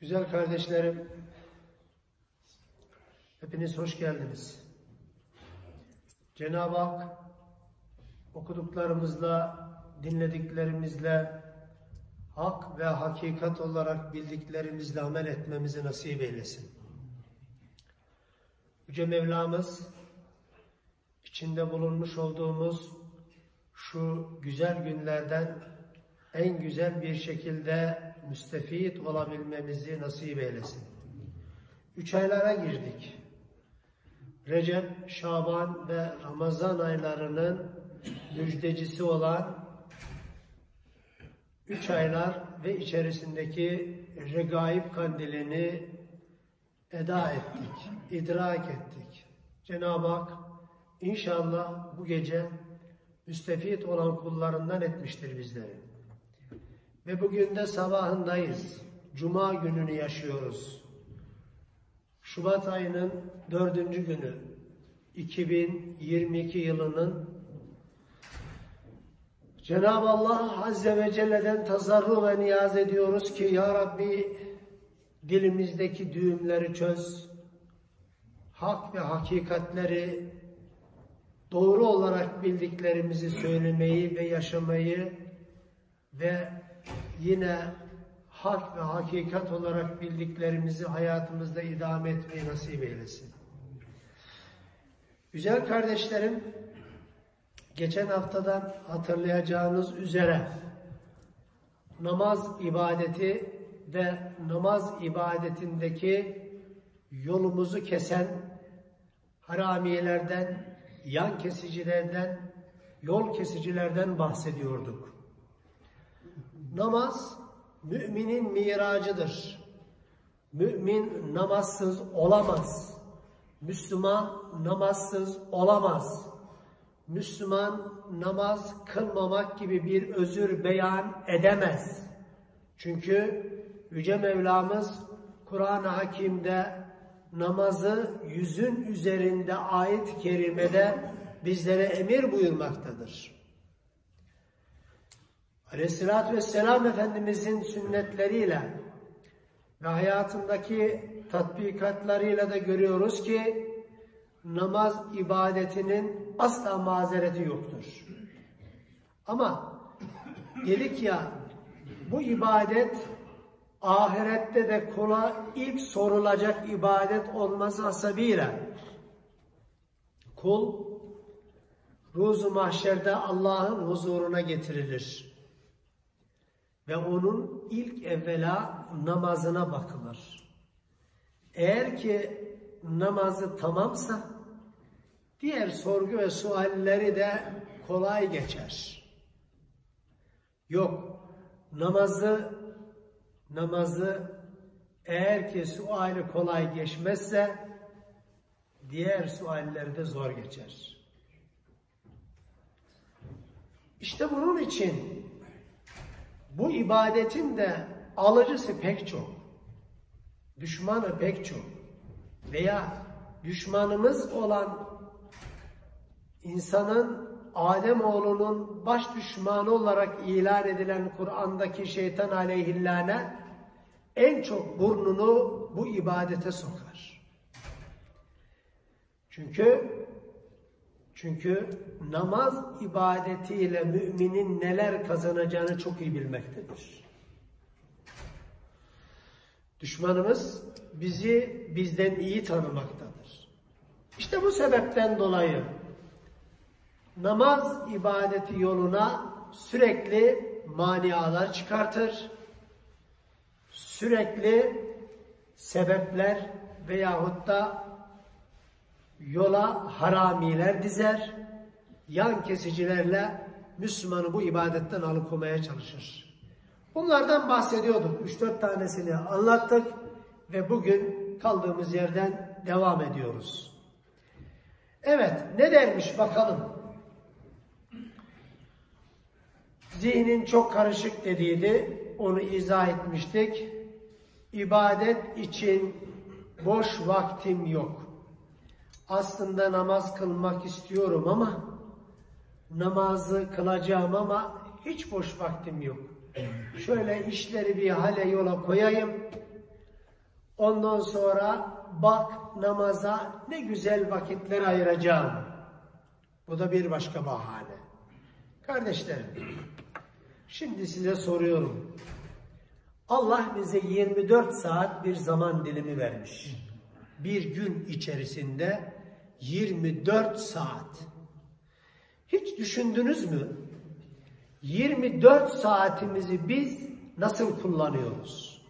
Güzel kardeşlerim, hepiniz hoş geldiniz. Cenab-ı Hak okuduklarımızla, dinlediklerimizle, hak ve hakikat olarak bildiklerimizle amel etmemizi nasip eylesin. Yüce Mevlamız, içinde bulunmuş olduğumuz şu güzel günlerden en güzel bir şekilde müstefit olabilmemizi nasip eylesin. 3 aylara girdik. Recep, Şaban ve Ramazan aylarının müjdecisi olan 3 aylar ve içerisindeki regaib kandilini eda ettik, idrak ettik. Cenab-ı Hak inşallah bu gece müstefit olan kullarından etmiştir bizleri. Ve bugün de sabahındayız. Cuma gününü yaşıyoruz. Şubat ayının 4. günü. 2022 yılının Cenab-ı Allah Azze ve Celle'den tazarru ve niyaz ediyoruz ki Ya Rabbi dilimizdeki düğümleri çöz. Hak ve hakikatleri doğru olarak bildiklerimizi söylemeyi ve yaşamayı ve yine hak ve hakikat olarak bildiklerimizi hayatımızda idame etmeyi nasip eylesin. Güzel kardeşlerim, geçen haftadan hatırlayacağınız üzere namaz ibadeti ve namaz ibadetindeki yolumuzu kesen haramiyelerden, yan kesicilerden, yol kesicilerden bahsediyorduk. Namaz, müminin miracıdır. Mümin namazsız olamaz. Müslüman namazsız olamaz. Müslüman namaz kılmamak gibi bir özür beyan edemez. Çünkü Yüce Mevlamız Kur'an-ı Hakim'de namazı 100'ün üzerinde ayet-i kerimede bizlere emir buyurmaktadır. Aleyhisselatü Vesselam Efendimizin sünnetleriyle ve hayatındaki tatbikatlarıyla da görüyoruz ki namaz ibadetinin asla mazereti yoktur. Ama dedik ya, bu ibadet ahirette de kula ilk sorulacak ibadet olması hasebiyle kul Ruz-u Mahşer'de Allah'ın huzuruna getirilir. Ve onun ilk evvela namazına bakılır. Eğer ki namazı tamamsa diğer sorgu ve sualleri de kolay geçer. Yok, namazı eğer ki suali kolay geçmezse diğer sualleri de zor geçer. İşte bunun için bu ibadetin de alıcısı pek çok, düşmanı pek çok veya düşmanımız olan insanın, Ademoğlunun baş düşmanı olarak ilan edilen Kur'an'daki şeytan aleyhillâne en çok burnunu bu ibadete sokar. Çünkü namaz ibadetiyle müminin neler kazanacağını çok iyi bilmektedir. Düşmanımız bizi bizden iyi tanımaktadır. İşte bu sebepten dolayı namaz ibadeti yoluna sürekli manialar çıkartır. Sürekli sebepler veyahut da yola haramiler dizer, yan kesicilerle Müslümanı bu ibadetten alıkoymaya çalışır. Bunlardan bahsediyorduk. 3-4 tanesini anlattık ve bugün kaldığımız yerden devam ediyoruz. Evet, ne dermiş bakalım? Zihnin çok karışık dediydi, onu izah etmiştik. İbadet için boş vaktim yok. Aslında namaz kılmak istiyorum ama namazı kılacağım ama hiç boş vaktim yok. Şöyle işleri bir hale yola koyayım. Ondan sonra bak namaza ne güzel vakitler ayıracağım. Bu da bir başka bahane. Kardeşlerim, şimdi size soruyorum. Allah bize 24 saat bir zaman dilimi vermiş. Bir gün içerisinde 24 saat. Hiç düşündünüz mü? 24 saatimizi biz nasıl kullanıyoruz?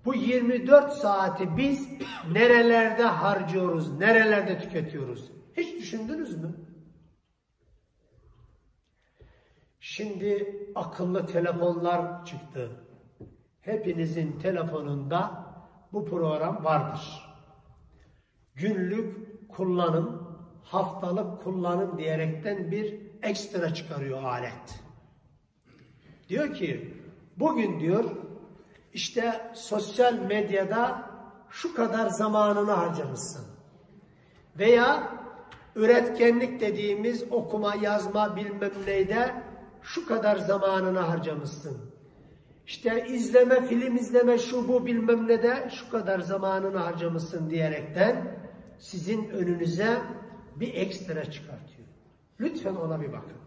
Bu 24 saati biz nerelerde harcıyoruz, nerelerde tüketiyoruz? Hiç düşündünüz mü? Şimdi akıllı telefonlar çıktı. Hepinizin telefonunda bu program vardır. Günlük kullanım, haftalık kullanım diyerekten bir ekstra çıkarıyor alet. Diyor ki, bugün diyor, işte sosyal medyada şu kadar zamanını harcamışsın. Veya üretkenlik dediğimiz okuma, yazma bilmem neyde şu kadar zamanını harcamışsın. İşte izleme, film izleme, şu bu bilmem ne de şu kadar zamanını harcamışsın diyerekten sizin önünüze bir ekstra çıkartıyor. Lütfen ona bir bakın.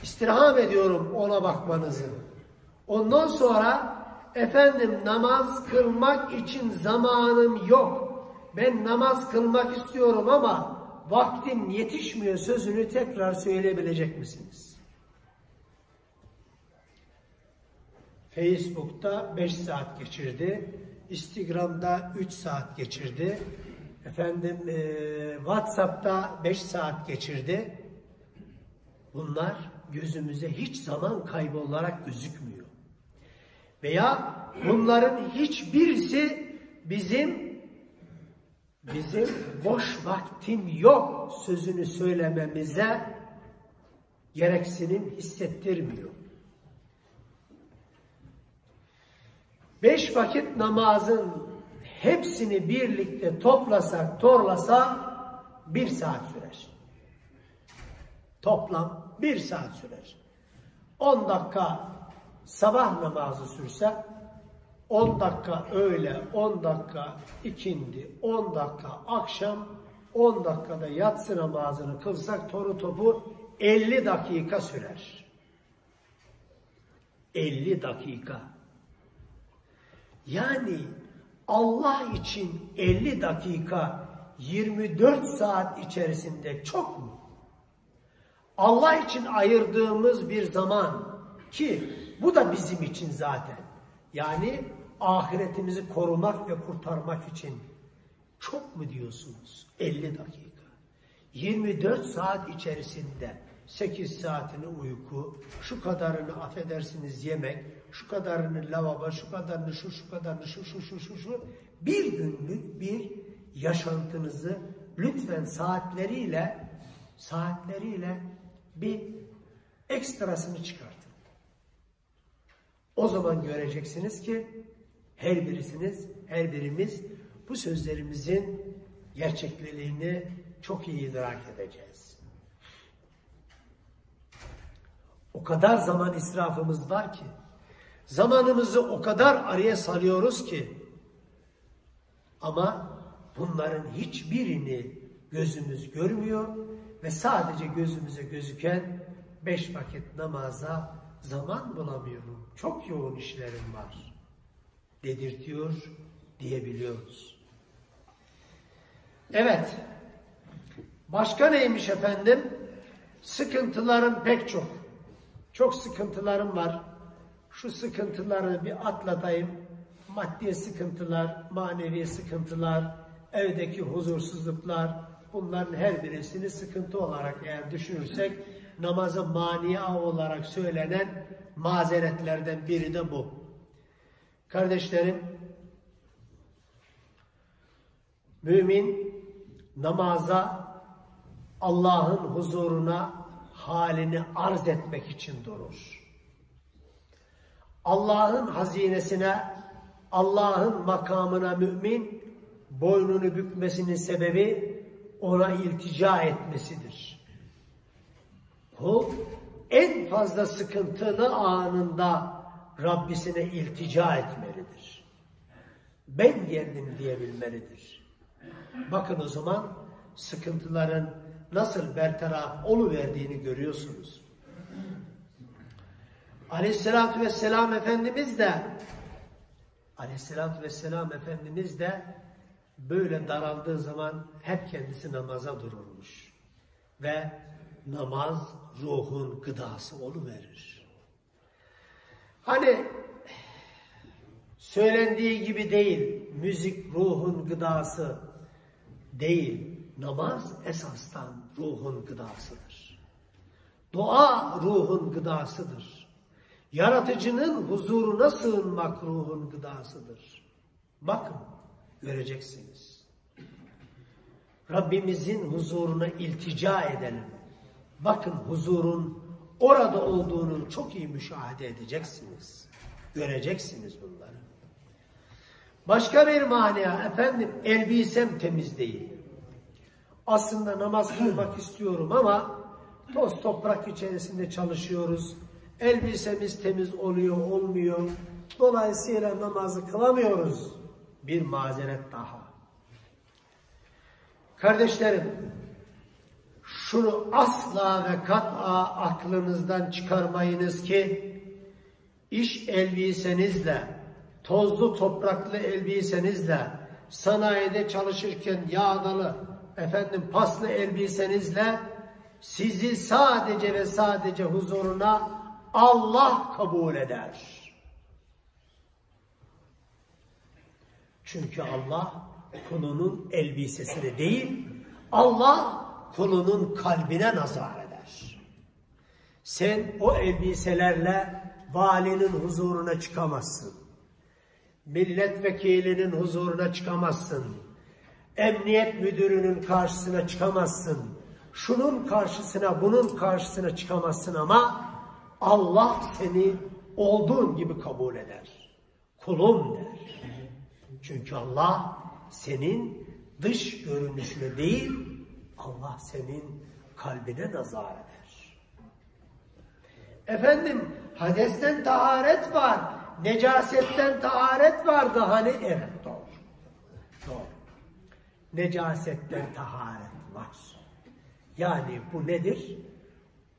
İstirham ediyorum ona bakmanızı. Ondan sonra efendim namaz kılmak için zamanım yok. Ben namaz kılmak istiyorum ama vaktim yetişmiyor sözünü tekrar söyleyebilecek misiniz? Facebook'ta 5 saat geçirdi. Instagram'da 3 saat geçirdi. Efendim WhatsApp'ta 5 saat geçirdi. Bunlar gözümüze hiç zaman kaybı olarak gözükmüyor. Veya bunların hiçbirisi bizim boş vaktim yok sözünü söylememize gereksinim hissettirmiyor. 5 vakit namazın hepsini birlikte toplasak, torlasak 1 saat sürer. Toplam 1 saat sürer. 10 dakika sabah namazı sürse, 10 dakika öğle, 10 dakika ikindi, 10 dakika akşam, 10 dakikada yatsı namazını kılsak toru topu 50 dakika sürer. 50 dakika. Yani Allah için 50 dakika 24 saat içerisinde çok mu? Allah için ayırdığımız bir zaman ki bu da bizim için zaten. Yani ahiretimizi korumak ve kurtarmak için çok mu diyorsunuz? 50 dakika. 24 saat içerisinde 8 saatini uyku, şu kadarını affedersiniz yemek, şu kadarını lavabo, şu kadarını şu kadarını şu. Bir günlük bir yaşantınızı lütfen saatleriyle bir ekstrasını çıkartın. O zaman göreceksiniz ki her birimiz bu sözlerimizin gerçekliliğini çok iyi idrak edeceğiz. O kadar zaman israfımız var ki, zamanımızı o kadar araya salıyoruz ki, ama bunların hiçbirini gözümüz görmüyor ve sadece gözümüze gözüken 5 vakit namaza zaman bulamıyorum, çok yoğun işlerim var dedirtiyor diyebiliyoruz. Evet, başka neymiş efendim? Sıkıntılarım pek çok. Çok sıkıntılarım var. Şu sıkıntıları bir atlatayım. Maddi sıkıntılar, manevi sıkıntılar, evdeki huzursuzluklar, bunların her birisini sıkıntı olarak eğer düşünürsek, namaza mania olarak söylenen mazeretlerden biri de bu. Kardeşlerim, mümin namaza, Allah'ın huzuruna halini arz etmek için durur. Allah'ın hazinesine, Allah'ın makamına mümin boynunu bükmesinin sebebi ona iltica etmesidir. Kul en fazla sıkıntılı anında Rabbisine iltica etmelidir. ben geldim diyebilmelidir. Bakın o zaman sıkıntıların nasıl bertaraf oluverdiğini görüyorsunuz. Aleyhissalatü vesselam Efendimiz de böyle daraldığı zaman hep kendisi namaza dururmuş. Ve namaz ruhun gıdası oluverir. Hani söylendiği gibi değil, müzik ruhun gıdası değil, namaz esastan ruhun gıdasıdır. Dua ruhun gıdasıdır. Yaratıcının huzuruna sığınmak ruhun gıdasıdır. Bakın, göreceksiniz. Rabbimizin huzuruna iltica edelim. Bakın huzurun orada olduğunu çok iyi müşahede edeceksiniz. Göreceksiniz bunları. Başka bir mana, efendim elbisem temiz değil. Aslında namaz kılmak istiyorum ama toz toprak içerisinde çalışıyoruz. Elbisemiz temiz oluyor, olmuyor. Dolayısıyla namazı kılamıyoruz. Bir mazeret daha. Kardeşlerim, şunu asla ve kat'a aklınızdan çıkarmayınız ki iş elbisenizle, tozlu topraklı elbisenizle, sanayide çalışırken yağdalı, paslı elbisenizle sizi sadece ve sadece huzuruna Allah kabul eder. Çünkü Allah kulunun elbisesini değil, Allah kulunun kalbine nazar eder. Sen o elbiselerle valinin huzuruna çıkamazsın. Milletvekilinin huzuruna çıkamazsın. Emniyet müdürünün karşısına çıkamazsın. Şunun karşısına, bunun karşısına çıkamazsın ama Allah seni olduğun gibi kabul eder. Kulum der. Çünkü Allah senin dış görünüşüne değil, Allah senin kalbine nazar eder. Hadesten taharet var, necasetten taharet vardı hani? Evet, doğru. Doğru. Necasetten taharet var. Yani bu nedir?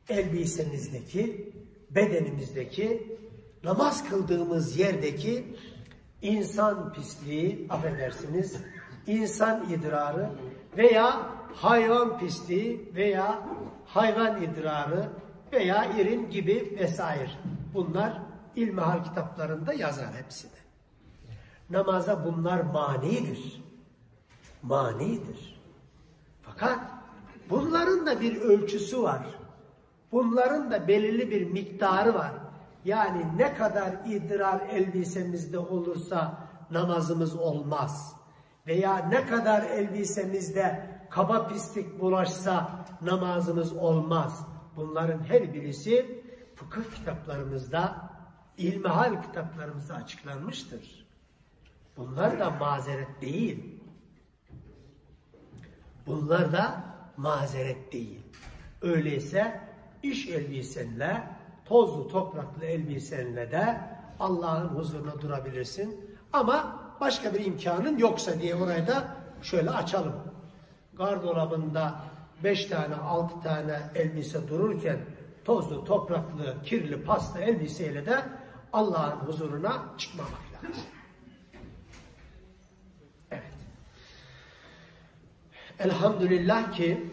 Elbisemizdeki, bedenimizdeki, namaz kıldığımız yerdeki insan pisliği, insan idrarı veya hayvan pisliği veya hayvan idrarı veya irin gibi vesaire. Bunlar ilmihal kitaplarında yazar hepsini. Namaza bunlar manidir. Manidir. Fakat bunların da bir ölçüsü var. Bunların da belirli bir miktarı var. Yani ne kadar idrar elbisemizde olursa namazımız olmaz. Veya ne kadar elbisemizde kaba pislik bulaşsa namazımız olmaz. Bunların her birisi fıkıh kitaplarımızda, ilmihal kitaplarımızda açıklanmıştır. Bunlar da mazeret değil. Bunlar da mazeret değil. Öyleyse iş elbisenle, tozlu topraklı elbisenle de Allah'ın huzuruna durabilirsin. Ama başka bir imkanın yoksa diye orayı da şöyle açalım. Gardırobunda 5 tane, 6 tane elbise dururken tozlu, topraklı, kirli, paslı elbiseyle de Allah'ın huzuruna çıkmamak lazım. Evet. Elhamdülillah ki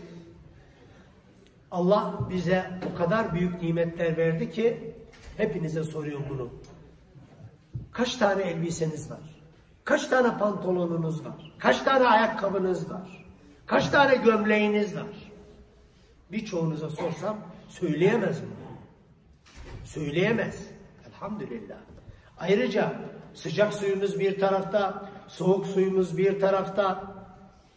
Allah bize o kadar büyük nimetler verdi ki hepinize soruyorum bunu. Kaç tane elbiseniz var? Kaç tane pantolonunuz var? Kaç tane ayakkabınız var? Kaç tane gömleğiniz var? Birçoğunuza sorsam söyleyemez mi? Söyleyemez. Elhamdülillah. Ayrıca sıcak suyumuz bir tarafta, soğuk suyumuz bir tarafta.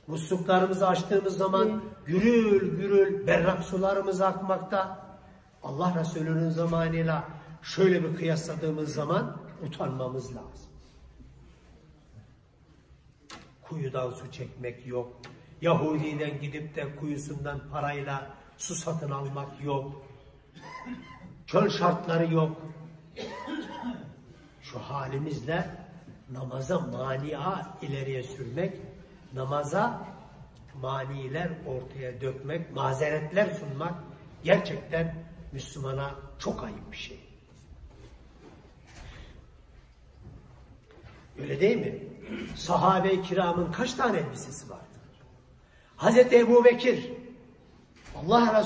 Musluklarımızı açtığımız zaman gürül gürül berrak sularımız akmakta. Allah Resulü'nün zamanıyla şöyle bir kıyasladığımız zaman utanmamız lazım. Kuyudan su çekmek yok. Yahudi'den gidip de kuyusundan parayla su satın almak yok. Çöl şartları yok. Şu halimizle namaza mania ileriye sürmek, namaza maniler ortaya dökmek, mazeretler sunmak gerçekten Müslümana çok ayıp bir şey. Öyle değil mi? Sahabe-i kiramın kaç tane elbisesi vardı? Hazreti Ebu Bekir, Allah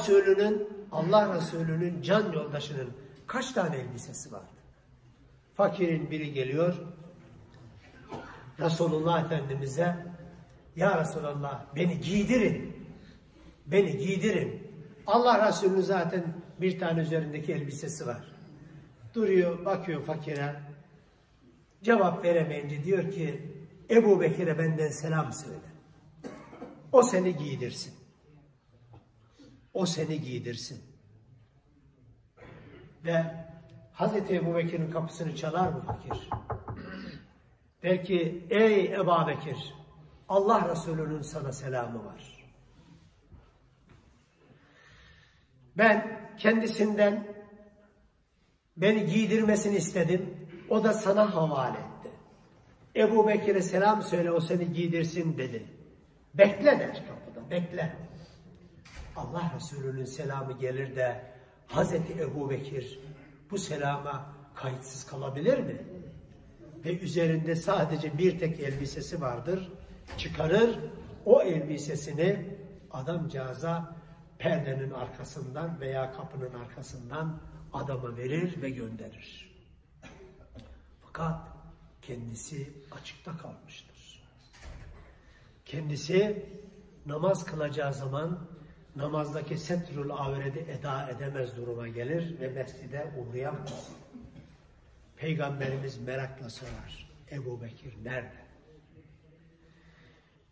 Resulü'nün can yoldaşının kaç tane elbisesi vardı? Fakirin biri geliyor, Resulullah Efendimiz'e, ya Resulallah beni giydirin, beni giydirin. Allah Resulü'nün zaten bir tane üzerindeki elbisesi var. Duruyor, bakıyor fakire, cevap veremeyince diyor ki, Ebu Bekir'e benden selam söyle. O seni giydirsin. O seni giydirsin. Ve Hazreti Ebu Bekir'in kapısını çalar mı fakir? Der ki, ey Ebu Bekir, Allah Resulü'nün sana selamı var. Ben kendisinden beni giydirmesini istedim. O da sana havale etti. Ebu Bekir'e selam söyle, o seni giydirsin dedi. Bekle der kapıda, bekle. Allah Resulü'nün selamı gelir de Hazreti Ebu Bekir bu selama kayıtsız kalabilir mi? Ve üzerinde sadece bir tek elbisesi vardır. Çıkarır, o elbisesini adamcağıza perdenin arkasından veya kapının arkasından adama verir ve gönderir. Fakat kendisi açıkta kalmıştır. Kendisi namaz kılacağı zaman namazdaki setrül avredi eda edemez duruma gelir ve mescide uğrayamaz. Peygamberimiz merakla sorar, Ebu Bekir nerede?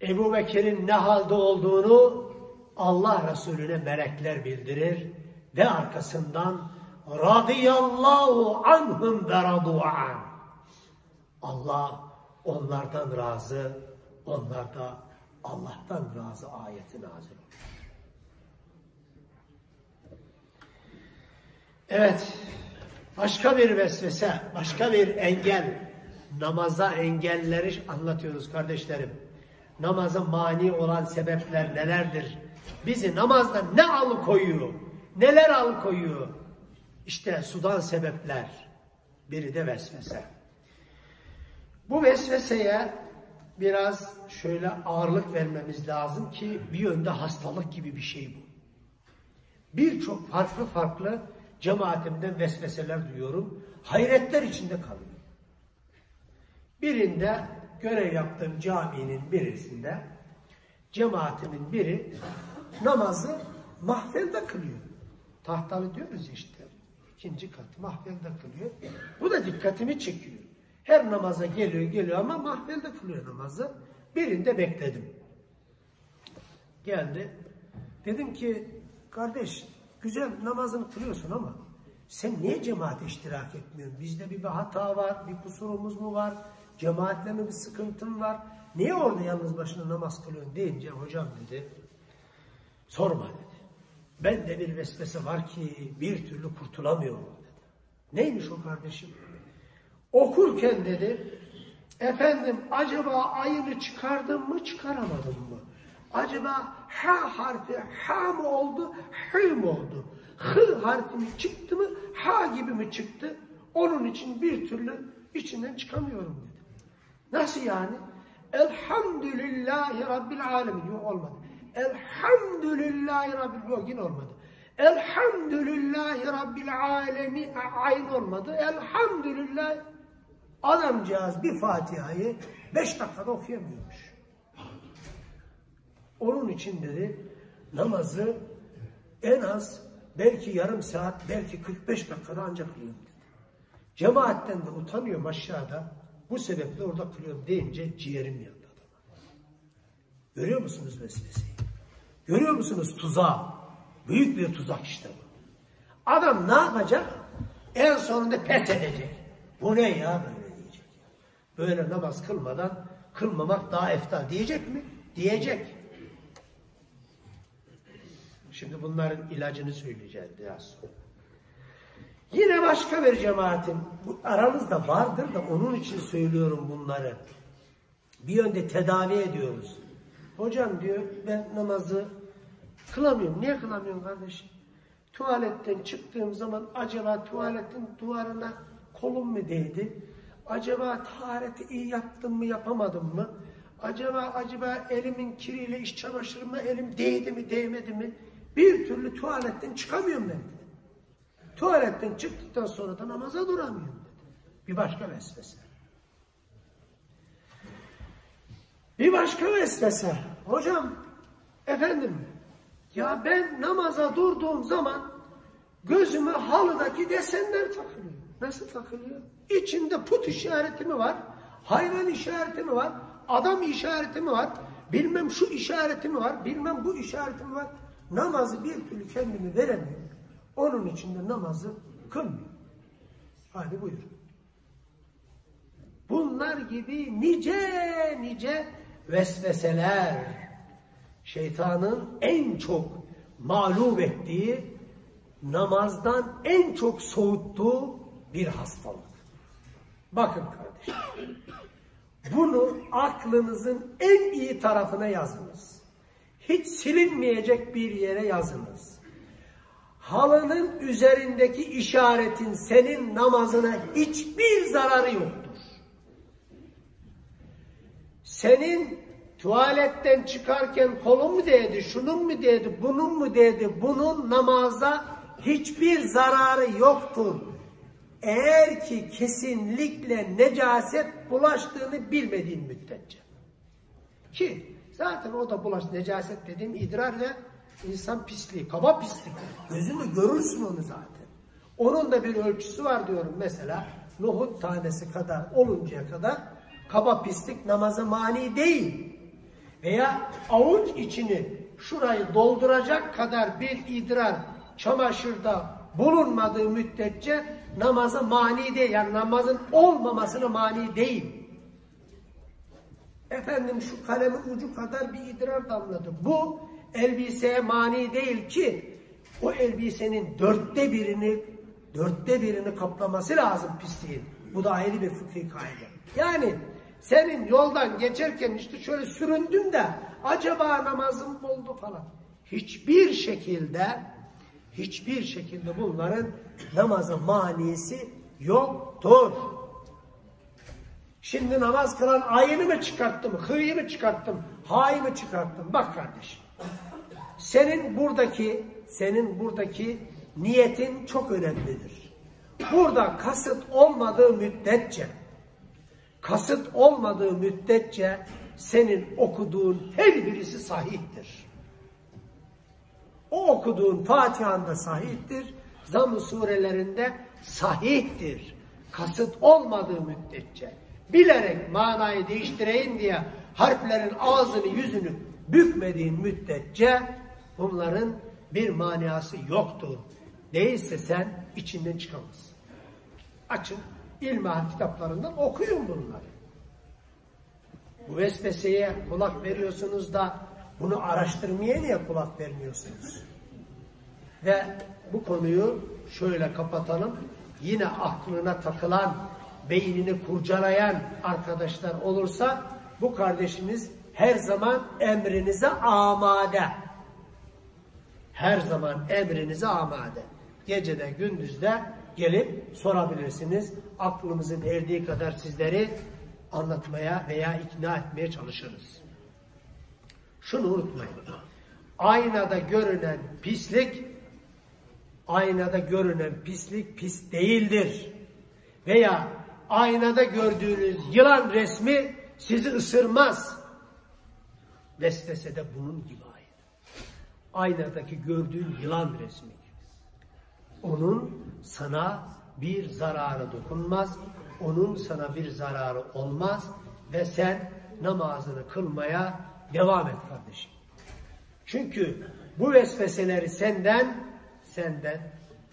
Ebu Bekir'in ne halde olduğunu Allah Resulüne melekler bildirir ve arkasından radıyallahu anhum ve radu'an. Allah onlardan razı, onlar da Allah'tan razı ayeti nazil olur. Evet, başka bir vesvese, başka bir engel, namaza engelleri anlatıyoruz kardeşlerim. Namaza mani olan sebepler nelerdir? Bizi namazdan ne alıkoyuyor? Neler alıkoyuyor? İşte sudan sebepler. Biri de vesvese. Bu vesveseye biraz şöyle ağırlık vermemiz lazım ki bir yönde hastalık gibi bir şey bu. Birçok farklı cemaatimden vesveseler duyuyorum. Hayretler içinde kalıyor. Birinde görev yaptığım caminin birisinde cemaatimin biri namazı mahfelde kılıyor. Tahtalı diyoruz işte. 2. kat mahfelde kılıyor. Bu da dikkatimi çekiyor. Her namaza geliyor ama mahfelde kılıyor namazı. Birinde bekledim. Geldi. Dedim ki kardeş güzel namazını kılıyorsun ama sen niye cemaate iştirak etmiyorsun? Bizde bir hata var, bir kusurumuz mu var? Cemaatle mi bir sıkıntın var? Niye orada yalnız başına namaz kılıyorsun deyince hocam dedi, sorma dedi. Bende bir vesvese var ki bir türlü kurtulamıyorum dedi. Neymiş o kardeşim? Okurken dedi, efendim acaba ayını çıkardım mı çıkaramadım mı? Acaba ha harfi ha mı oldu, hı mı oldu? Hı harfi mi çıktı mı, ha gibi mi çıktı? Onun için bir türlü içinden çıkamıyorum dedi. Nasıl yani? Elhamdülillahi Rabbil alemin. Yok olmadı. Elhamdülillahi Rabbil, yok yine olmadı. Elhamdülillahi Rabbil alemin, ayn olmadı. Elhamdülillah. Adamcağız bir Fatiha'yı 5 dakikada okuyamıyormuş. Onun için dedi namazı en az belki yarım saat, belki 45 dakikada ancak kılıyorum dedi. Cemaatten de utanıyorum aşağıda. Bu sebeple orada kılıyorum deyince ciğerim yandı adama. Görüyor musunuz vesveseyi? Görüyor musunuz tuzağı? Büyük bir tuzak işte bu. Adam ne yapacak? En sonunda pes edecek. Bu ne ya böyle diyecek. Böyle namaz kılmadan kılmamak daha eftal diyecek mi? Diyecek. Şimdi bunların ilacını söyleyeceğim biraz sonra. Yine başka bir cemaatin, bu aranızda vardır da onun için söylüyorum bunları. Bir yönde tedavi ediyoruz. Hocam diyor, ben namazı kılamıyorum. Niye kılamıyorsun kardeşim? Tuvaletten çıktığım zaman acaba tuvaletin duvarına kolum mu değdi? Acaba tahareti iyi yaptım mı yapamadım mı? Acaba elimin kiriyle iç çamaşırıma elim değdi mi değmedi mi? Bir türlü tuvaletten çıkamıyorum ben. Tuvaletten çıktıktan sonra da namaza duramıyorum dedi. Bir başka vesvese. Bir başka vesvese. Hocam, efendim, ya ben namaza durduğum zaman gözüme halıdaki desenler takılıyor. Nasıl takılıyor? İçinde put işareti mi var? Hayvan işareti mi var? Adam işareti mi var? Bilmem şu işareti mi var? Bilmem bu işareti mi var? Namazı bir türlü kendimi veremiyor. Onun için de namazı kılmıyor. Hadi buyur. Bunlar gibi nice vesveseler, şeytanın en çok mağlup ettiği, namazdan en çok soğuttuğu bir hastalık. Bakın kardeşim, bunu aklınızın en iyi tarafına yazınız. Hiç silinmeyecek bir yere yazınız. Halının üzerindeki işaretin senin namazına hiçbir zararı yoktur. Senin tuvaletten çıkarken kolun mu değdi, şunun mu değdi, bunun mu değdi, bunun namaza hiçbir zararı yoktur. Eğer ki kesinlikle necaset bulaştığını bilmediğin müddetçe. Ki zaten o da necaset dediğim idrar ve insan pisliği, kaba pislik. Gözünle görürsün onu zaten. Onun da bir ölçüsü var diyorum. Mesela nohut tanesi kadar oluncaya kadar kaba pislik namaza mani değil. Veya avuç içini şurayı dolduracak kadar bir idrar çamaşırda bulunmadığı müddetçe namaza mani değil. Yani namazın olmamasına mani değil. Efendim şu kalemin ucu kadar bir idrar damladı. Bu elbiseye mani değil ki o elbisenin dörtte birini kaplaması lazım pisliğin. Bu da ayrı bir fıkhi kaide. Yani senin yoldan geçerken işte şöyle süründüm de acaba namazım oldu falan. Hiçbir şekilde bunların namaza manisi yoktur. Şimdi namaz kılan ayını mı çıkarttım, hıyı mı çıkarttım, hayı mı çıkarttım? Bak kardeşim, senin buradaki niyetin çok önemlidir. Burada kasıt olmadığı müddetçe senin okuduğun her birisi sahihtir. O okuduğun Fatiha'nda sahihtir, Zamm-ı surelerinde sahihtir. Kasıt olmadığı müddetçe, bilerek manayı değiştireyim diye harflerin ağzını yüzünü bükmediğin müddetçe bunların bir manası yoktur. Değilse sen içinden çıkamazsın. Açın ilmihal kitaplarından okuyun bunları. Bu vesveseye kulak veriyorsunuz da bunu araştırmaya niye kulak vermiyorsunuz? Ve bu konuyu şöyle kapatalım. Yine aklına takılan, beynini kurcalayan arkadaşlar olursa bu kardeşimiz her zaman emrinize amade. Her zaman emrinize amade. Gecede gündüzde gelip sorabilirsiniz. Aklımızın erdiği kadar sizleri anlatmaya veya ikna etmeye çalışırız. Şunu unutmayın. Aynada görünen pislik pis değildir. Veya aynada gördüğünüz yılan resmi sizi ısırmaz. Vesvese de bunun gibi aynı. Aynadaki gördüğün yılan resmi gibi. Onun sana bir zararı dokunmaz. Onun sana bir zararı olmaz. Ve sen namazını kılmaya devam et kardeşim. Çünkü bu vesveseleri senden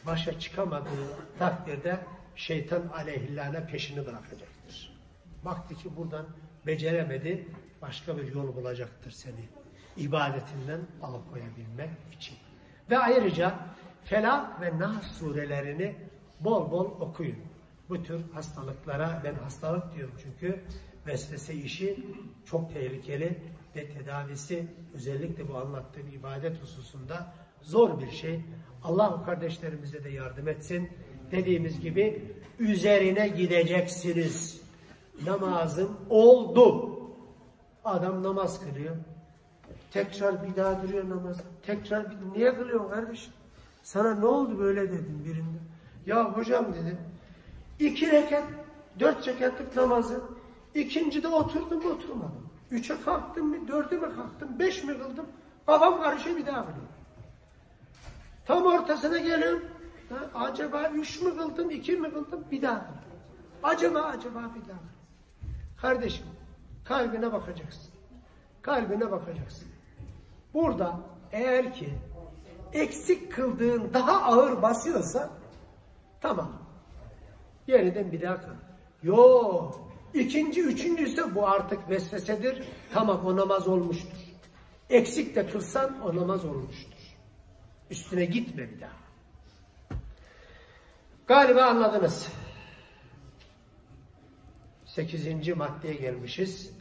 başa çıkamadığı takdirde şeytan aleyhillâne peşini bırakacaktır. Baktı ki buradan beceremedi, başka bir yol bulacaktır seni ibadetinden alıkoyabilmek için. Ve ayrıca Felak ve Nas surelerini bol bol okuyun. Bu tür hastalıklara, ben hastalık diyorum çünkü vesvese işi çok tehlikeli ve tedavisi özellikle bu anlattığım ibadet hususunda zor bir şey. Allah kardeşlerimize de yardım etsin. Dediğimiz gibi üzerine gideceksiniz. Namazım oldu. Adam namaz kılıyor. Tekrar bir daha duruyor namaz. Tekrar niye kılıyorsun kardeşim? Sana ne oldu böyle dedim birinde. Ya hocam dedi. 2 rekat, 4 rekatlık namazı. İkincide oturdum mu oturmadım. 3'e kalktım mı, 4'e mi kalktım, 5 mi kıldım? Kafam karışıyor bir daha kılıyorum. Tam ortasına geliyorum. Acaba 3 mü kıldım, 2 mi kıldım? Bir daha kıldım. Acaba bir daha kıldım. Kardeşim, kalbine bakacaksın. Kalbine bakacaksın. Burada eğer ki eksik kıldığın daha ağır basıyorsa tamam. Yeniden bir daha kıl. Yo, ikinci, üçüncüyse bu artık vesvesedir. Tamam, o namaz olmuştur. Eksik de kılsan o namaz olmuştur. Üstüne gitme bir daha. Galiba anladınız. 8. maddeye gelmişiz.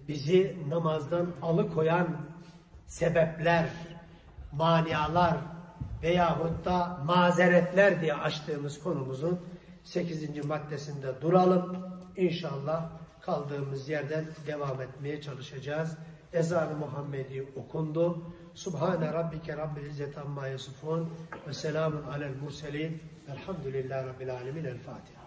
Bizi namazdan alıkoyan sebepler, manialar veyahut da mazeretler diye açtığımız konumuzun 8. maddesinde duralım. İnşallah kaldığımız yerden devam etmeye çalışacağız. Ezan-ı Muhammedi okundu. Subhane Rabbike Rabbil İzzeti Amma Yasifun ve selamun alel murselin. Elhamdülillahi Rabbil Alemin. El Fatiha.